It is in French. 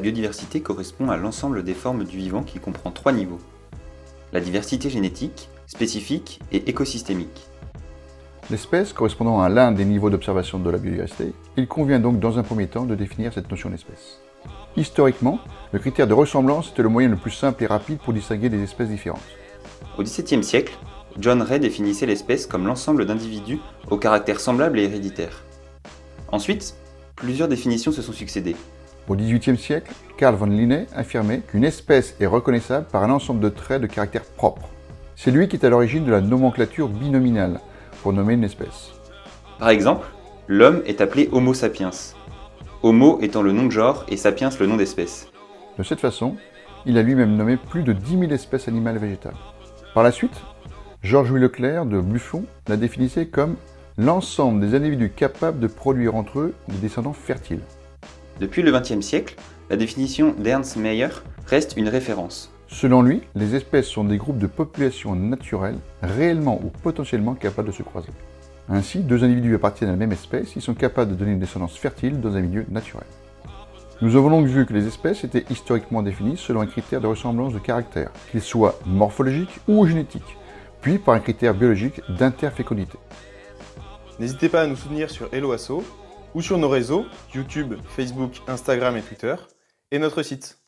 biodiversité correspond à l'ensemble des formes du vivant qui comprend 3 niveaux. La diversité génétique, spécifique et écosystémique. L'espèce correspondant à l'un des niveaux d'observation de la biodiversité, il convient donc dans un premier temps de définir cette notion d'espèce. Historiquement, le critère de ressemblance était le moyen le plus simple et rapide pour distinguer des espèces différentes. Au XVIIe siècle, John Ray définissait l'espèce comme l'ensemble d'individus au caractère semblable et héréditaire. Ensuite, plusieurs définitions se sont succédées. Au XVIIIe siècle, Carl von Linné affirmait qu'une espèce est reconnaissable par un ensemble de traits de caractère propre. C'est lui qui est à l'origine de la nomenclature binominale pour nommer une espèce. Par exemple, l'homme est appelé Homo sapiens, Homo étant le nom de genre et sapiens le nom d'espèce. De cette façon, il a lui-même nommé plus de 10 000 espèces animales et végétales. Par la suite, Georges-Louis Leclerc de Buffon la définissait comme l'ensemble des individus capables de produire entre eux des descendants fertiles. Depuis le XXe siècle, la définition d'Ernst Mayr reste une référence. Selon lui, les espèces sont des groupes de populations naturelles réellement ou potentiellement capables de se croiser. Ainsi, deux individus appartiennent à la même espèce, ils sont capables de donner une descendance fertile dans un milieu naturel. Nous avons donc vu que les espèces étaient historiquement définies selon un critère de ressemblance de caractère, qu'il soit morphologique ou génétique, puis par un critère biologique d'interfécondité. N'hésitez pas à nous soutenir sur Hello Asso ou sur nos réseaux, YouTube, Facebook, Instagram et Twitter, et notre site.